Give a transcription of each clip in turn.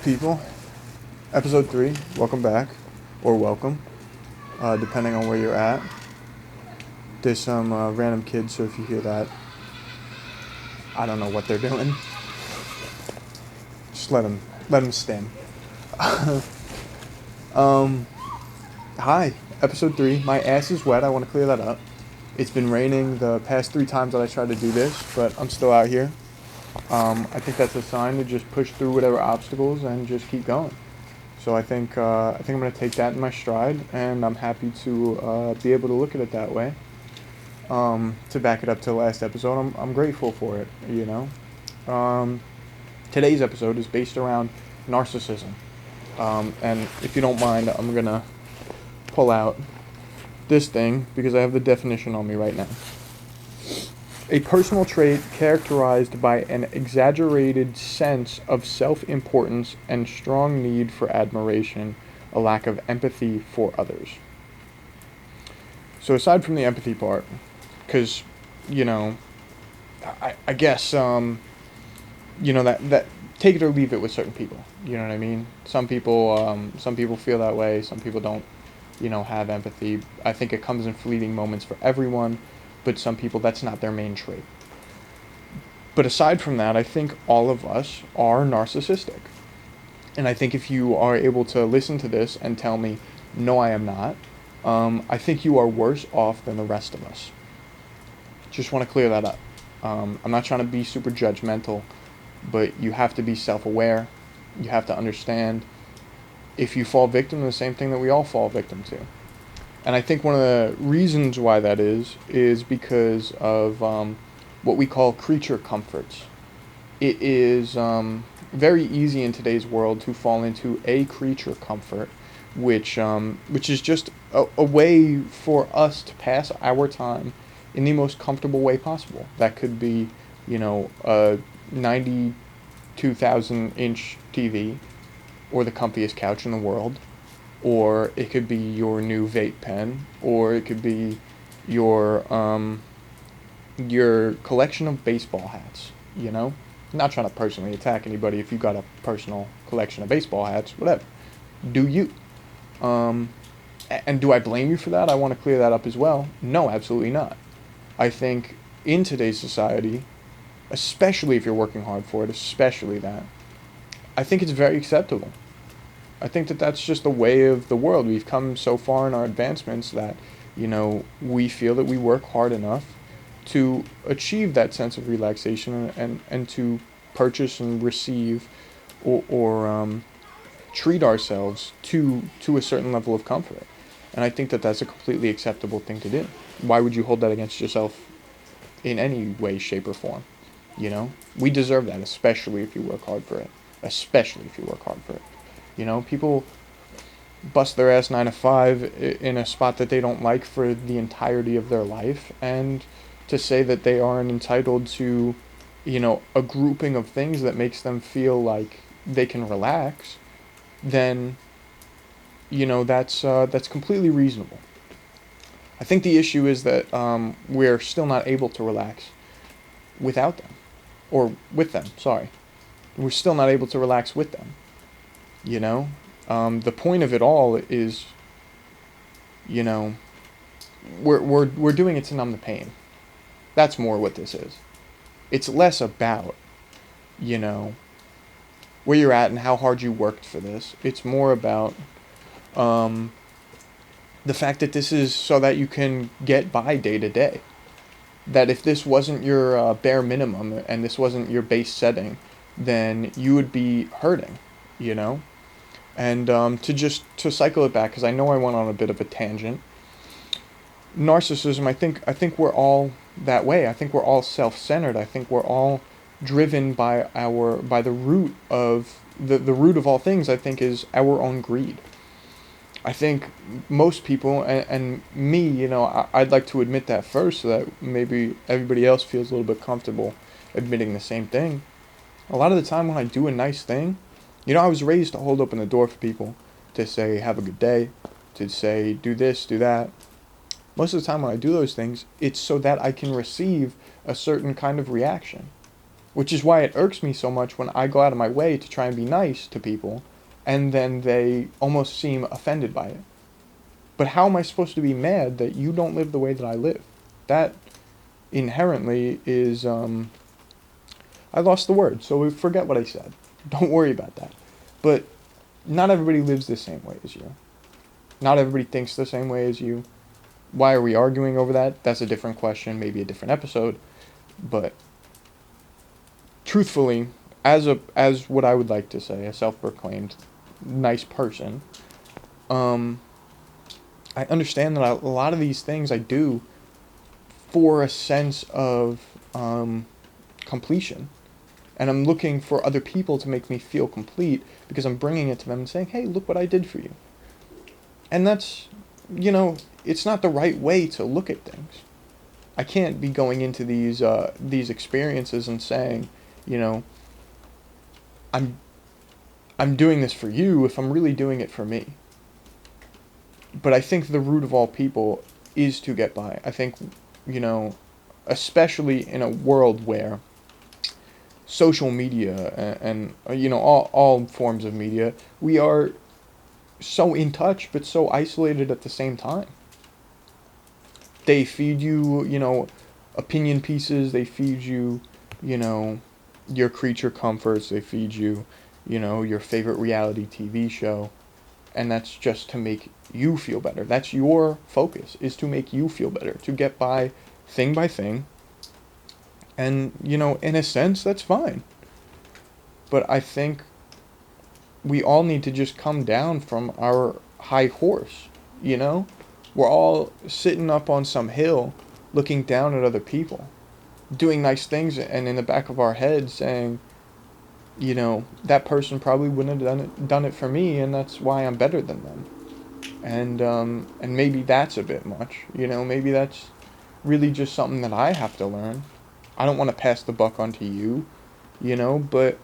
People, episode 3, welcome back, or welcome, depending on where you're at. There's some random kids, so if you hear that, I don't know what they're doing. Just let them stand. Hi, episode 3, my ass is wet, I want to clear that up. It's been raining the past 3 times that I tried to do this, but I'm still out here. I think that's a sign to just push through whatever obstacles and just keep going. So I think I'm going to take that in my stride, and I'm happy to be able to look at it that way. To back it up to the last episode, I'm grateful for it, you know. Today's episode is based around narcissism. And if you don't mind, I'm going to pull out this thing because I have the definition on me right now. A personal trait characterized by an exaggerated sense of self-importance and strong need for admiration, a lack of empathy for others. So aside from the empathy part, because, you know, I guess, you know, that take it or leave it with certain people. You know what I mean? Some people feel that way. Some people don't, you know, have empathy. I think it comes in fleeting moments for everyone. But some people, that's not their main trait. But aside from that, I think all of us are narcissistic. And I think if you are able to listen to this and tell me, no, I am not, I think you are worse off than the rest of us. Just want to clear that up. I'm not trying to be super judgmental, but you have to be self-aware. You have to understand if you fall victim to the same thing that we all fall victim to. And I think one of the reasons why that is because of what we call creature comforts. It is very easy in today's world to fall into a creature comfort, which is just a way for us to pass our time in the most comfortable way possible. That could be, you know, a 92,000-inch TV or the comfiest couch in the world. Or it could be your new vape pen, or it could be your collection of baseball hats, you know? I'm not trying to personally attack anybody if you got a personal collection of baseball hats, whatever. Do you? And do I blame you for that? I want to clear that up as well. No, absolutely not. I think in today's society, especially if you're working hard for it, especially that, I think it's very acceptable. I think that that's just the way of the world. We've come so far in our advancements that, you know, we feel that we work hard enough to achieve that sense of relaxation and to purchase and receive or treat ourselves to a certain level of comfort. And I think that that's a completely acceptable thing to do. Why would you hold that against yourself in any way, shape, or form? You know, we deserve that, especially if you work hard for it. Especially if you work hard for it. You know, people bust their ass 9 to 5 in a spot that they don't like for the entirety of their life, and to say that they aren't entitled to, you know, a grouping of things that makes them feel like they can relax, then, you know, that's completely reasonable. I think the issue is that we're still not able to relax without them, or with them, sorry. We're still not able to relax with them. You know, the point of it all is, you know, we're doing it to numb the pain. That's more what this is. It's less about, you know, where you're at and how hard you worked for this. It's more about the fact that this is so that you can get by day to day. That if this wasn't your bare minimum and this wasn't your base setting, then you would be hurting, you know? And to cycle it back, because I know I went on a bit of a tangent. Narcissism, I think we're all that way. I think we're all self-centered. I think we're all driven by the root of the root of all things. I think is our own greed. I think most people and me, you know, I'd like to admit that first, so that maybe everybody else feels a little bit comfortable admitting the same thing. A lot of the time when I do a nice thing, you know, I was raised to hold open the door for people, to say, have a good day, to say, do this, do that. Most of the time when I do those things, it's so that I can receive a certain kind of reaction. Which is why it irks me so much when I go out of my way to try and be nice to people, and then they almost seem offended by it. But how am I supposed to be mad that you don't live the way that I live? That inherently is, I lost the word, so forget what I said. Don't worry about that. But not everybody lives the same way as you. Not everybody thinks the same way as you. Why are we arguing over that? That's a different question, maybe a different episode. But truthfully, as what I would like to say, a self-proclaimed nice person, I understand that a lot of these things I do for a sense of completion. And I'm looking for other people to make me feel complete because I'm bringing it to them and saying, hey, look what I did for you. And that's, it's not the right way to look at things. I can't be going into these experiences and saying, you know, I'm doing this for you if I'm really doing it for me. But I think the root of all people is to get by. I think, especially in a world where social media and all forms of media, we are so in touch but so isolated at the same time. They feed you, opinion pieces. They feed you, your creature comforts. They feed you, your favorite reality TV show. And that's just to make you feel better. That's your focus, is to make you feel better, to get by thing. And, in a sense, that's fine. But I think we all need to just come down from our high horse, We're all sitting up on some hill looking down at other people, doing nice things, and in the back of our head saying, that person probably wouldn't have done it for me, and that's why I'm better than them. And maybe that's a bit much, maybe that's really just something that I have to learn. I don't want to pass the buck on to you, but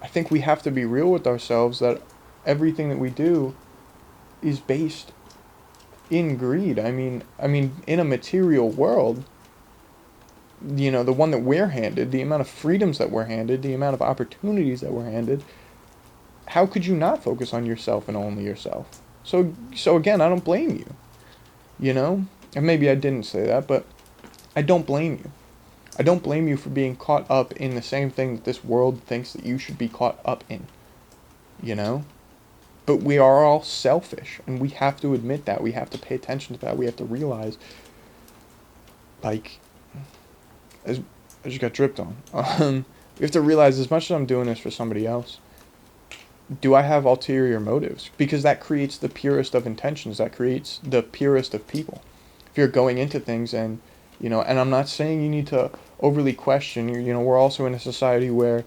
I think we have to be real with ourselves that everything that we do is based in greed. I mean, in a material world, the one that we're handed, the amount of freedoms that we're handed, the amount of opportunities that we're handed, how could you not focus on yourself and only yourself? So again, I don't blame you, And maybe I didn't say that, but I don't blame you. I don't blame you for being caught up in the same thing that this world thinks that you should be caught up in, But we are all selfish, and we have to admit that. We have to pay attention to that. We have to realize, like, I just got dripped on. We have to realize, as much as I'm doing this for somebody else, do I have ulterior motives? Because that creates the purest of intentions. That creates the purest of people. If you're going into things and, and I'm not saying you need to overly question, we're also in a society where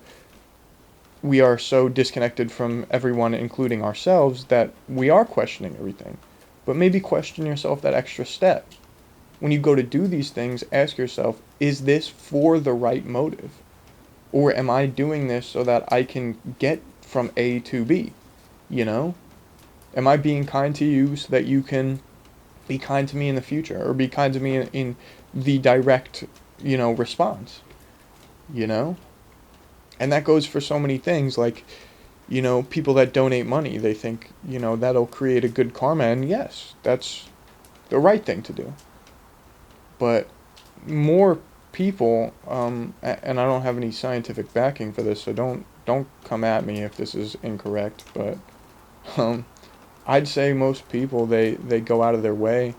we are so disconnected from everyone, including ourselves, that we are questioning everything. But maybe question yourself that extra step. When you go to do these things, ask yourself, is this for the right motive? Or am I doing this so that I can get from A to B? Am I being kind to you so that you can be kind to me in the future? Or be kind to me in the direct, response? And that goes for so many things, like, people that donate money, they think, that'll create a good karma, and yes, that's the right thing to do. But more people, and I don't have any scientific backing for this, so don't come at me if this is incorrect, but I'd say most people, they go out of their way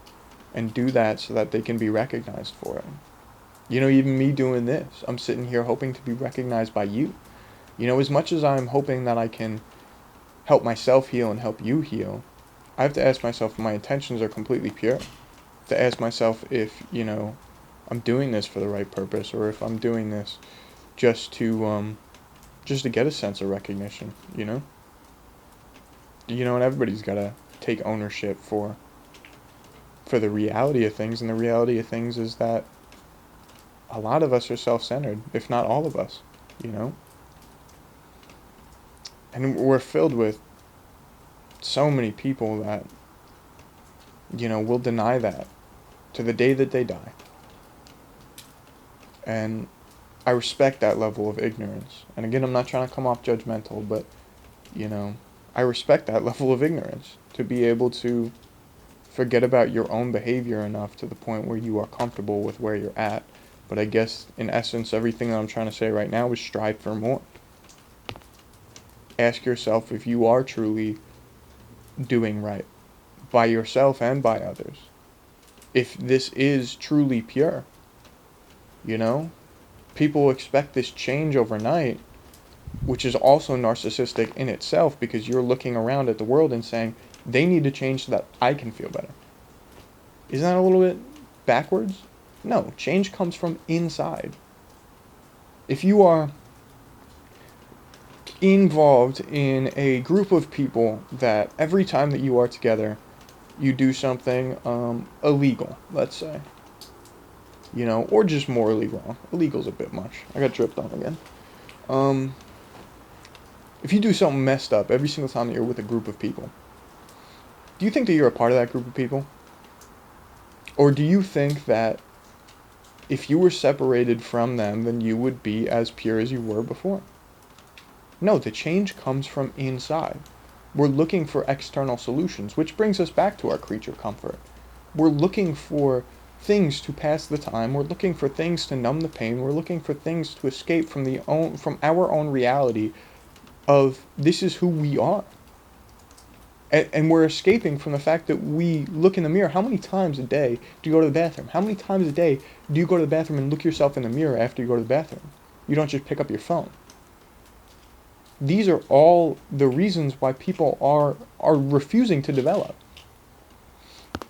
and do that so that they can be recognized for it. Even me doing this, I'm sitting here hoping to be recognized by you. As much as I'm hoping that I can help myself heal and help you heal, I have to ask myself if my intentions are completely pure. To ask myself if, I'm doing this for the right purpose, or if I'm doing this just to get a sense of recognition, And everybody's got to take ownership for the reality of things, and the reality of things is that a lot of us are self-centered, if not all of us, And we're filled with so many people that, will deny that to the day that they die. And I respect that level of ignorance. And again, I'm not trying to come off judgmental, but, you know, I respect that level of ignorance to be able to forget about your own behavior enough to the point where you are comfortable with where you're at. But I guess, in essence, everything that I'm trying to say right now is strive for more. Ask yourself if you are truly doing right by yourself and by others. If this is truly pure, you know? People expect this change overnight, which is also narcissistic in itself because you're looking around at the world and saying, they need to change so that I can feel better. Isn't that a little bit backwards? No, change comes from inside. If you are involved in a group of people that every time that you are together, you do something illegal, let's say, you know, or just morally wrong. Illegal's a bit much. I got dripped on again. If you do something messed up every single time that you're with a group of people, do you think that you're a part of that group of people? Or do you think that if you were separated from them, then you would be as pure as you were before? No, the change comes from inside. We're looking for external solutions, which brings us back to our creature comfort. We're looking for things to pass the time. We're looking for things to numb the pain. We're looking for things to escape from our own reality of this is who we are. And we're escaping from the fact that we look in the mirror. How many times a day do you go to the bathroom? How many times a day do you go to the bathroom and look yourself in the mirror after you go to the bathroom? You don't just pick up your phone. These are all the reasons why people are refusing to develop.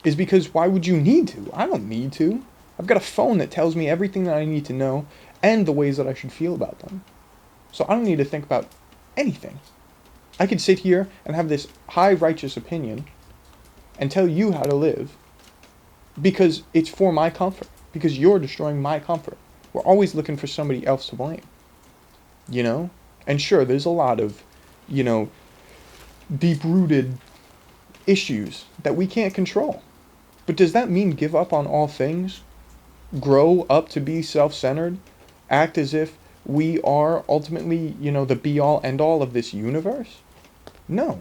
Is because why would you need to? I don't need to. I've got a phone that tells me everything that I need to know and the ways that I should feel about them. So I don't need to think about anything. I could sit here and have this high righteous opinion and tell you how to live because it's for my comfort, because you're destroying my comfort. We're always looking for somebody else to blame, you know? And sure, there's a lot of, you know, deep-rooted issues that we can't control. But does that mean give up on all things? Grow up to be self-centered? Act as if we are ultimately, you know, the be-all, end-all of this universe? No.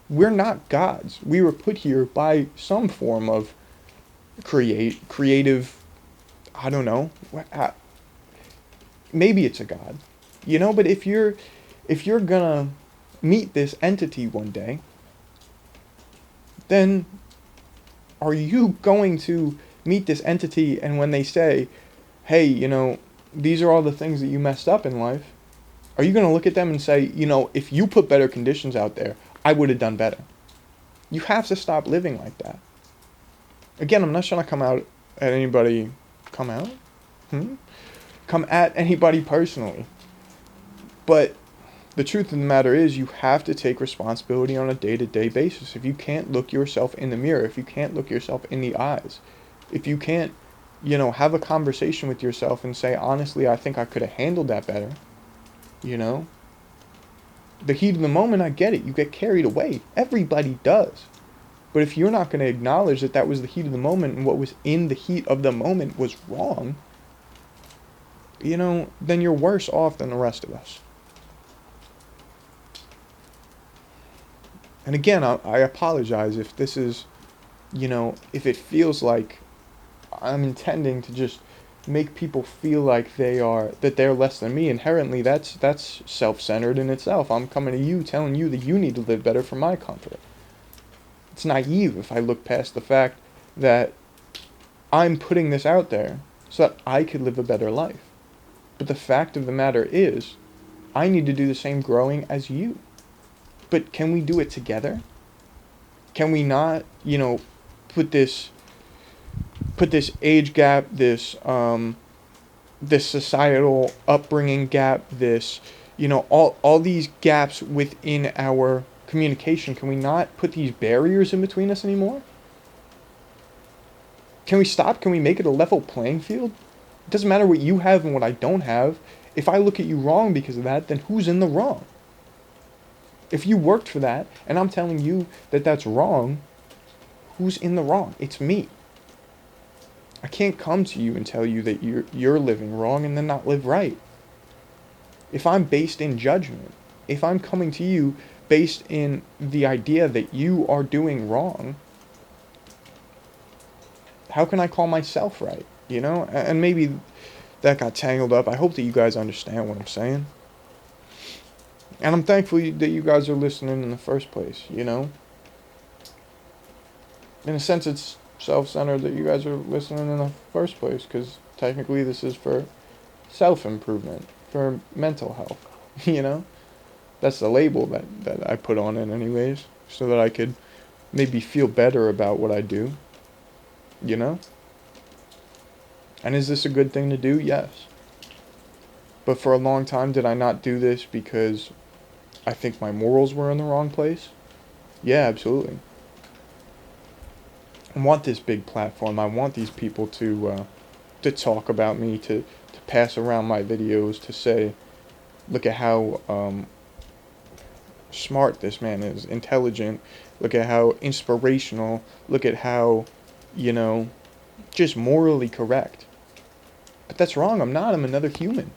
We're not gods. We were put here by some form of creative, I don't know, maybe it's a god. You know, but if you're gonna meet this entity one day, then are you going to meet this entity and when they say, hey, you know, these are all the things that you messed up in life, are you going to look at them and say, you know, if you put better conditions out there, I would have done better? You have to stop living like that. Again, I'm not trying to come at anybody personally. But the truth of the matter is you have to take responsibility on a day-to-day basis. If you can't look yourself in the mirror, if you can't look yourself in the eyes, if you can't, you know, have a conversation with yourself and say, honestly, I think I could have handled that better, you know? The heat of the moment, I get it. You get carried away. Everybody does. But if you're not going to acknowledge that that was the heat of the moment and what was in the heat of the moment was wrong, you know, then you're worse off than the rest of us. And again, I apologize if this is, you know, if it feels like I'm intending to just make people feel like that they're less than me. Inherently, that's self-centered in itself. I'm coming to you, telling you that you need to live better for my comfort. It's naive if I look past the fact that I'm putting this out there so that I could live a better life. But the fact of the matter is, I need to do the same growing as you. But can we do it together? Can we not, you know, put this age gap, this societal upbringing gap, this, you know, all these gaps within our communication, can we not put these barriers in between us anymore? Can we stop? Can we make it a level playing field? It doesn't matter what you have and what I don't have. If I look at you wrong because of that, then who's in the wrong? If you worked for that, and I'm telling you that that's wrong, who's in the wrong? It's me. I can't come to you and tell you that you're living wrong and then not live right. If I'm based in judgment, if I'm coming to you based in the idea that you are doing wrong, how can I call myself right? You know? And maybe that got tangled up. I hope that you guys understand what I'm saying. And I'm thankful that you guys are listening in the first place, you know? In a sense, it's self-centered that you guys are listening in the first place, because technically this is for self-improvement, for mental health, you know? That's the label that I put on it anyways, so that I could maybe feel better about what I do, you know? And is this a good thing to do? Yes. But for a long time, did I not do this because I think my morals were in the wrong place? Yeah, absolutely. I want this big platform. I want these people to talk about me, to pass around my videos, to say, look at how smart this man is, intelligent, look at how inspirational, look at how, you know, just morally correct. But that's wrong. I'm not. I'm another human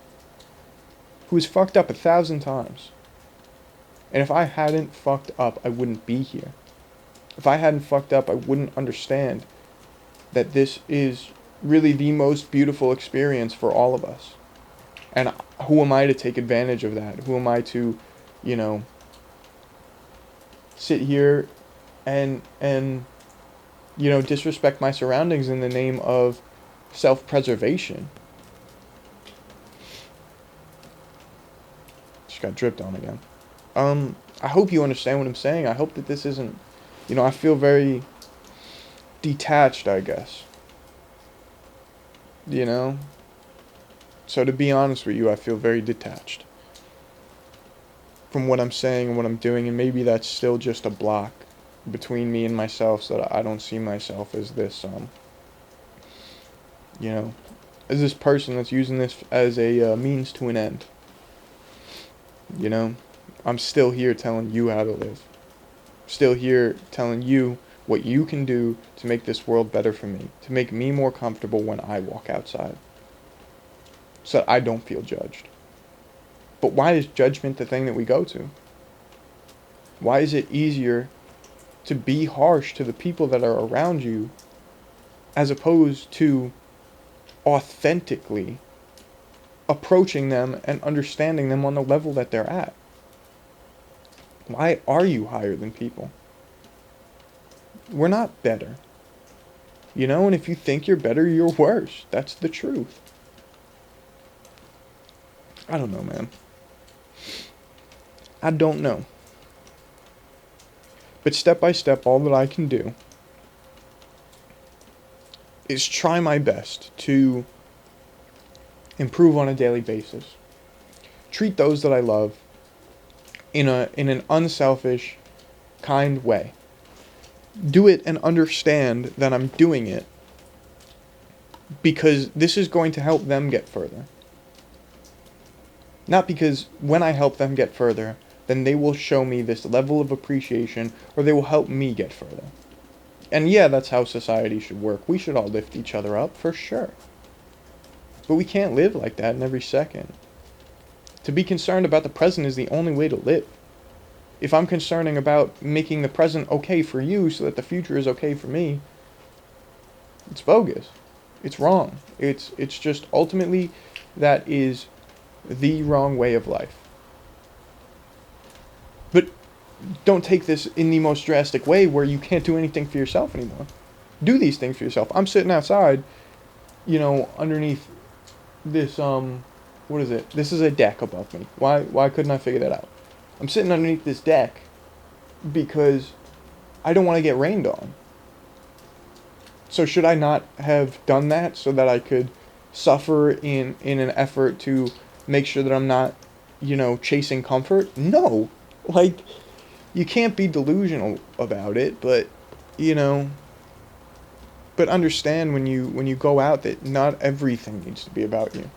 who's fucked up 1,000 times. And if I hadn't fucked up, I wouldn't be here. If I hadn't fucked up, I wouldn't understand that this is really the most beautiful experience for all of us. And who am I to take advantage of that? Who am I to, you know, sit here and you know, disrespect my surroundings in the name of self-preservation? Just got dripped on again. I hope you understand what I'm saying. I hope that this isn't, you know, I feel very detached, I guess. You know? So to be honest with you, I feel very detached from what I'm saying and what I'm doing, and maybe that's still just a block between me and myself, so that I don't see myself as this, you know, as this person that's using this as a means to an end. You know? I'm still here telling you how to live. Still here telling you what you can do to make this world better for me, to make me more comfortable when I walk outside, so that I don't feel judged. But why is judgment the thing that we go to? Why is it easier to be harsh to the people that are around you as opposed to authentically approaching them and understanding them on the level that they're at? Why are you higher than people? We're not better. You know, and if you think you're better, you're worse. That's the truth. I don't know, man. I don't know. But step by step, all that I can do is try my best to improve on a daily basis. Treat those that I love in an unselfish, kind way. Do it and understand that I'm doing it because this is going to help them get further. Not because when I help them get further, then they will show me this level of appreciation, or they will help me get further. And yeah, that's how society should work. We should all lift each other up, for sure. But we can't live like that in every second. To be concerned about the present is the only way to live. If I'm concerning about making the present okay for you so that the future is okay for me, it's bogus. It's wrong. It's just ultimately that is the wrong way of life. But don't take this in the most drastic way where you can't do anything for yourself anymore. Do these things for yourself. I'm sitting outside, you know, underneath this, what is it? This is a deck above me. Why couldn't I figure that out? I'm sitting underneath this deck because I don't want to get rained on. So should I not have done that so that I could suffer in an effort to make sure that I'm not, you know, chasing comfort? No. Like, you can't be delusional about it, but, you know, but understand when you go out that not everything needs to be about you.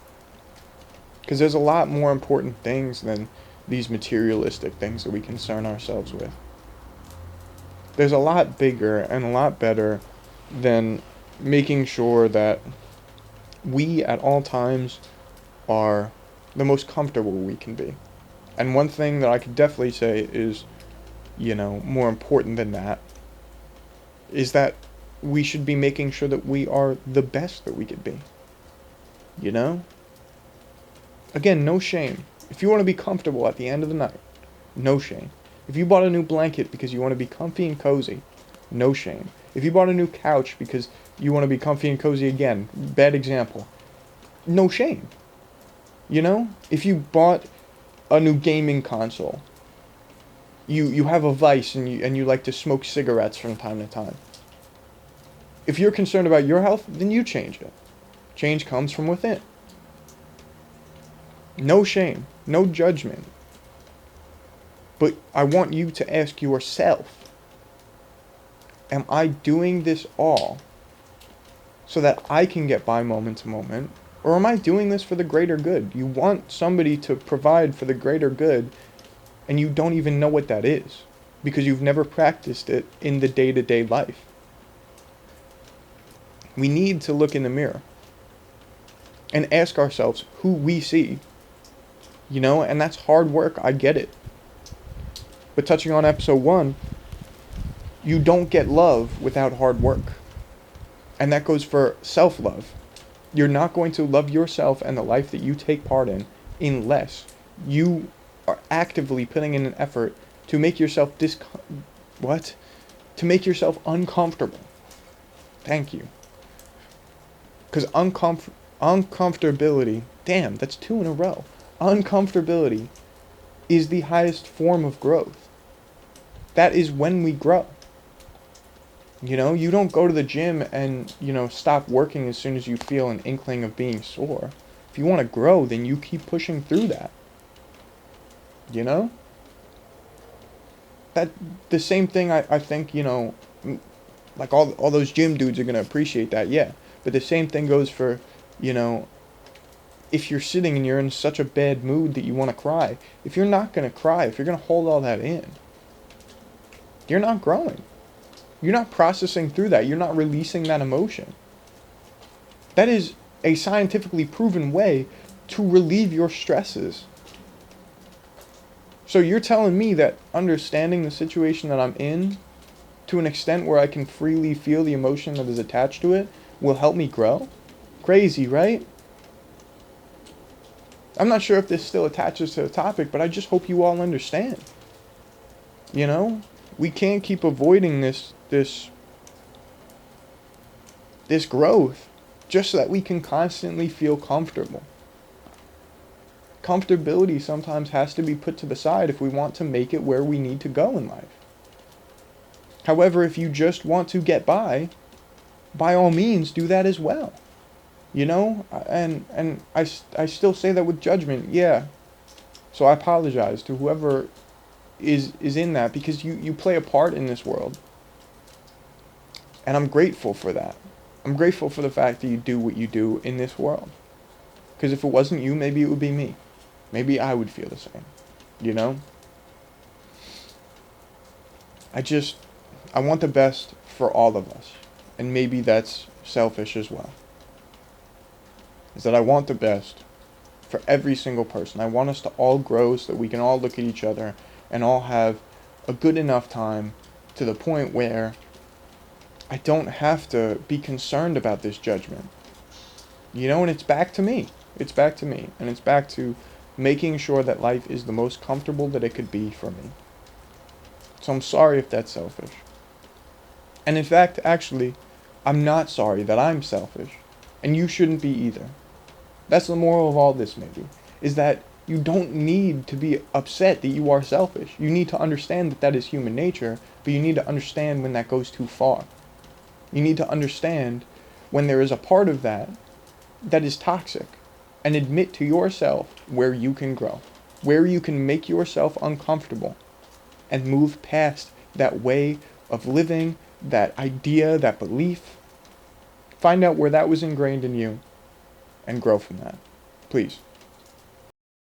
Because there's a lot more important things than these materialistic things that we concern ourselves with. There's a lot bigger and a lot better than making sure that we at all times are the most comfortable we can be. And one thing that I could definitely say is, more important than that is that we should be making sure that we are the best that we could be. You know? Again, no shame. If you want to be comfortable at the end of the night, no shame. If you bought a new blanket because you want to be comfy and cozy, no shame. If you bought a new couch because you want to be comfy and cozy again, bad example, no shame. If you bought a new gaming console, you have a vice and you like to smoke cigarettes from time to time. If you're concerned about your health, then you change it. Change comes from within. No shame, no judgment. But I want you to ask yourself, am I doing this all so that I can get by moment to moment? Or am I doing this for the greater good? You want somebody to provide for the greater good, and you don't even know what that is because you've never practiced it in the day-to-day life. We need to look in the mirror and ask ourselves who we see, and that's hard work. I get it. But touching on episode 1, you don't get love without hard work. And that goes for self-love. You're not going to love yourself and the life that you take part in unless you are actively putting in an effort to make yourself to make yourself uncomfortable. Thank you. Because uncomfortability, damn, that's 2 in a row. Uncomfortability is the highest form of growth. That is when we grow. You don't go to the gym and, stop working as soon as you feel an inkling of being sore. If you want to grow, then you keep pushing through that. That the same thing I think, like all those gym dudes are going to appreciate that, yeah. But the same thing goes for, if you're sitting and you're in such a bad mood that you want to cry, if you're not going to cry, if you're going to hold all that in, you're not growing. You're not processing through that. You're not releasing that emotion. That is a scientifically proven way to relieve your stresses. So you're telling me that understanding the situation that I'm in to an extent where I can freely feel the emotion that is attached to it will help me grow? Crazy, right? I'm not sure if this still attaches to the topic, but I just hope you all understand. We can't keep avoiding this growth just so that we can constantly feel comfortable. Comfortability sometimes has to be put to the side if we want to make it where we need to go in life. However, if you just want to get by all means, do that as well. And I still say that with judgment, yeah. So I apologize to whoever is in that, because you play a part in this world. And I'm grateful for that. I'm grateful for the fact that you do what you do in this world. Because if it wasn't you, maybe it would be me. Maybe I would feel the same. I want the best for all of us. And maybe that's selfish as well. Is that I want the best for every single person. I want us to all grow so that we can all look at each other and all have a good enough time to the point where I don't have to be concerned about this judgment. And it's back to me. It's back to me. And it's back to making sure that life is the most comfortable that it could be for me. So I'm sorry if that's selfish. And in fact, actually, I'm not sorry that I'm selfish. And you shouldn't be either. That's the moral of all this, maybe. Is that you don't need to be upset that you are selfish. You need to understand that that is human nature, but you need to understand when that goes too far. You need to understand when there is a part of that that is toxic, and admit to yourself where you can grow, where you can make yourself uncomfortable and move past that way of living, that idea, that belief. Find out where that was ingrained in you and grow from that. Please.